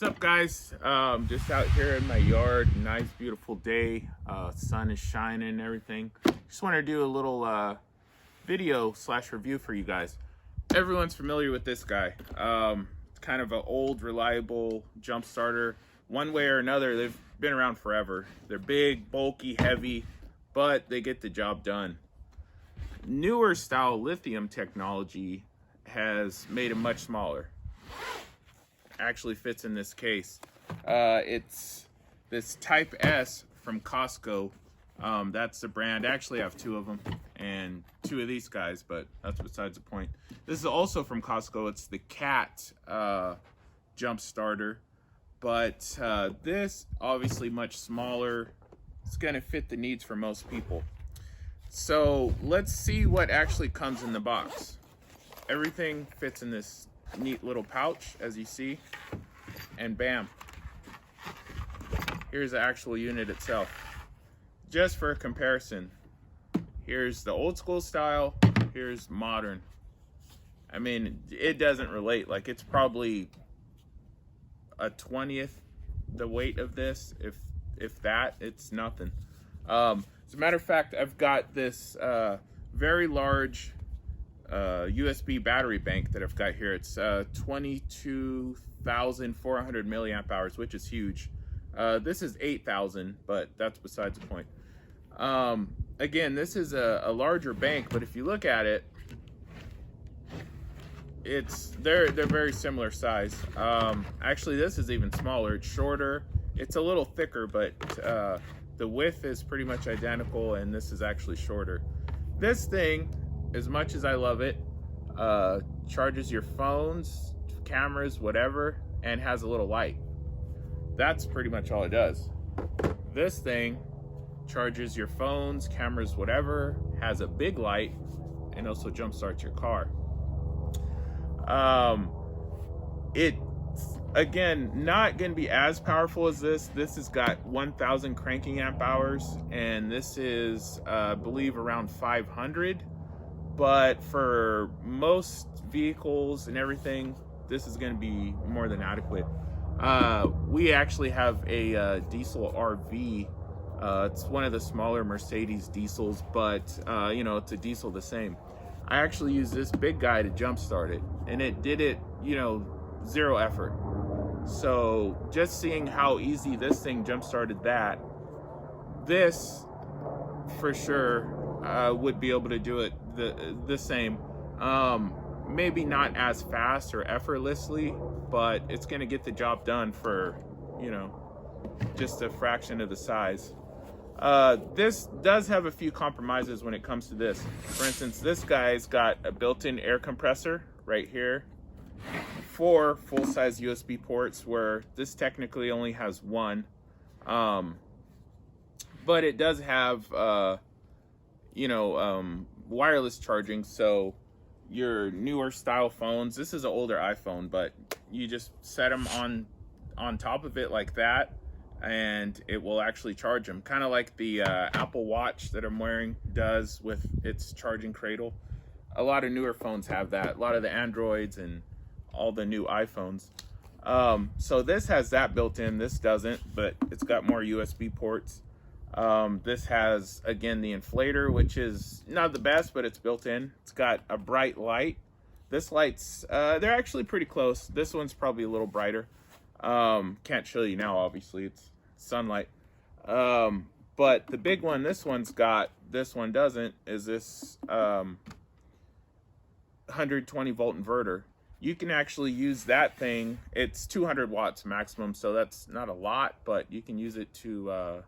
What's up, guys? Just out here in my yard. Nice beautiful day. Sun is shining and everything. Just want to do a little video slash review for you guys. Everyone's familiar with this guy. It's kind of an old reliable jump starter. One way or another, they've been around forever. They're big, bulky, heavy, but they get the job done. Newer style lithium technology has made them much smaller. Actually fits in this case. It's this Type S from Costco. That's the brand. Actually, I have two of them and two of these guys, but that's besides the point. This is also from Costco. It's the Cat jump starter, but this obviously much smaller. It's gonna fit the needs for most people. So let's see what actually comes in the box. Everything fits in this neat little pouch, as you see, and bam, here's the actual unit itself. Just for a comparison, here's the old school style, here's modern. I mean, it doesn't relate. Like, it's probably a 20th the weight of this, if that. It's nothing. As a matter of fact, I've got this very large USB battery bank that I've got here. It's 22,400 milliamp hours, which is huge. This is 8,000, but that's besides the point. Again, this is a larger bank, but if you look at it, they're very similar size. Actually, this is even smaller. It's shorter. It's a little thicker, but the width is pretty much identical, and this is actually shorter. This thing, as much as I love it, charges your phones, cameras, whatever, and has a little light. That's pretty much all it does. This thing charges your phones, cameras, whatever, has a big light, and also jump starts your car. It's, again, not going to be as powerful as this. This has got 1,000 cranking amp hours, and this is, I believe, around 500. But for most vehicles and everything, this is going to be more than adequate. We actually have a diesel RV. It's one of the smaller Mercedes diesels, but you know, it's a diesel the same. I actually used this big guy to jump start it, and it did it, you know, zero effort. So just seeing how easy this thing jump started that, this for sure would be able to do it the same. Maybe not as fast or effortlessly, but it's going to get the job done for, you know, just a fraction of the size. This does have a few compromises when it comes to this. For instance, this guy's got a built-in air compressor right here, 4 full-size USB ports, where this technically only has 1. But it does have you know, wireless charging. So your newer style phones, this is an older iPhone, but you just set them on top of it like that, and it will actually charge them, kind of like the Apple Watch that I'm wearing does with its charging cradle. A lot of newer phones have that, a lot of the Androids and all the new iPhones. So this has that built in. This doesn't, but it's got more USB ports. This has, again, the inflator, which is not the best, but it's built in. It's got a bright light. This light's, they're actually pretty close. This one's probably a little brighter. Can't show you now, obviously, it's sunlight. But the big one, this one's got, this one doesn't, is this 120 volt inverter. You can actually use that thing. It's 200 watts maximum, so that's not a lot, but you can use it to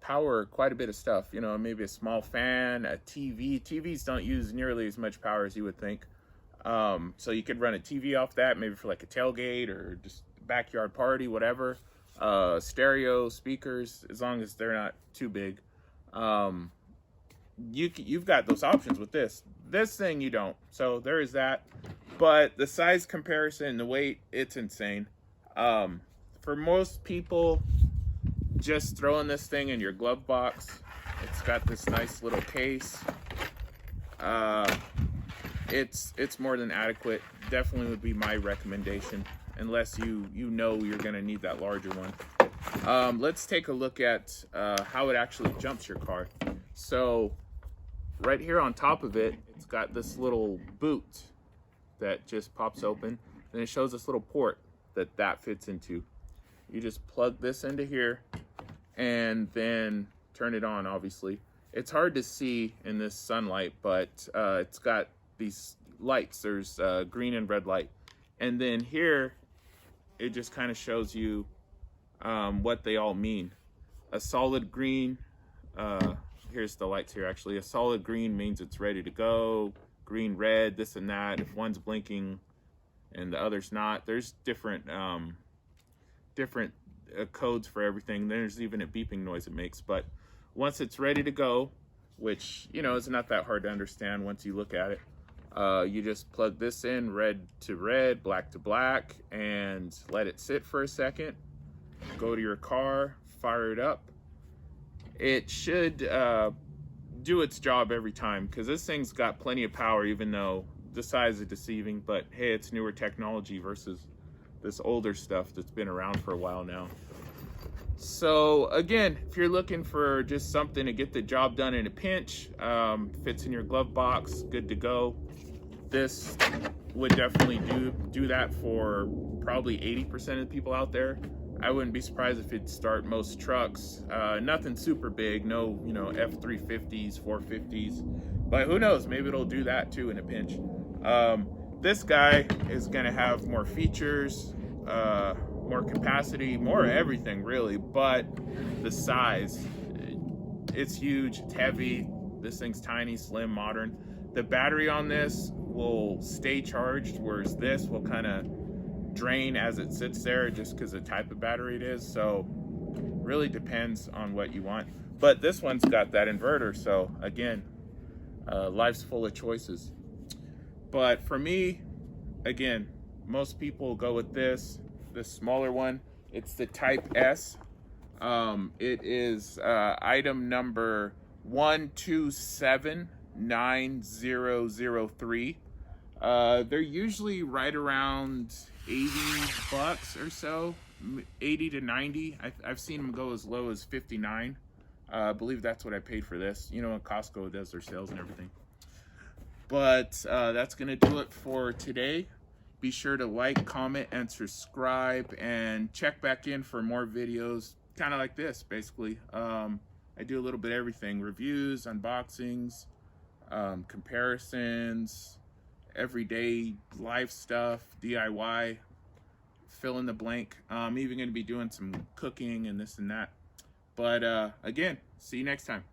power quite a bit of stuff. You know, maybe a small fan, a TV. TVs don't use nearly as much power as you would think. So you could run a TV off that, maybe for like a tailgate or just backyard party, whatever. Stereo speakers, as long as they're not too big. You've got those options with this. This thing you don't. So there is that. But the size comparison, the weight, it's insane. For most people, just throwing this thing in your glove box. It's got this nice little case. It's more than adequate. Definitely would be my recommendation. unless you know you're going to need that larger one. Let's take a look at how it actually jumps your car. So right here on top of it, it's got this little boot that just pops open, and it shows this little port that fits into. You just plug this into here and then turn it on. Obviously it's hard to see in this sunlight, but it's got these lights. There's green and red light, and then here it just kind of shows you what they all mean. A solid green, here's the lights here actually. A solid green means it's ready to go. Green, red, this and that. If one's blinking and the other's not, there's different codes for everything. There's even a beeping noise it makes. But once it's ready to go, which, you know, is not that hard to understand once you look at it, you just plug this in, red to red, black to black, and let it sit for a second. Go to your car, fire it up. It should do its job every time, because this thing's got plenty of power, even though the size is deceiving. But hey, it's newer technology versus this older stuff that's been around for a while now. So again, if you're looking for just something to get the job done in a pinch, fits in your glove box, good to go. This would definitely do that for probably 80% of the people out there. I wouldn't be surprised if it'd start most trucks. Nothing super big, no, you know, F350s, 450s, but who knows, maybe it'll do that too in a pinch. This guy is gonna have more features, more capacity, more everything really, but the size, it's huge, it's heavy. This thing's tiny, slim, modern. The battery on this will stay charged, whereas this will kind of drain as it sits there, just because the type of battery it is. So really depends on what you want. But this one's got that inverter, so again, life's full of choices. But for me, again, most people go with this smaller one. It's the Type S. It is item number 1279003. They're usually right around $80 or so, 80 to 90. I've seen them go as low as 59. I believe that's what I paid for this. You know, Costco does their sales and everything. But that's gonna do it for today. Be sure to like, comment, and subscribe, and check back in for more videos kind of like this. Basically, I do a little bit of everything: reviews, unboxings, comparisons, everyday life stuff, DIY, fill in the blank. I'm even going to be doing some cooking and this and that. But again, see you next time.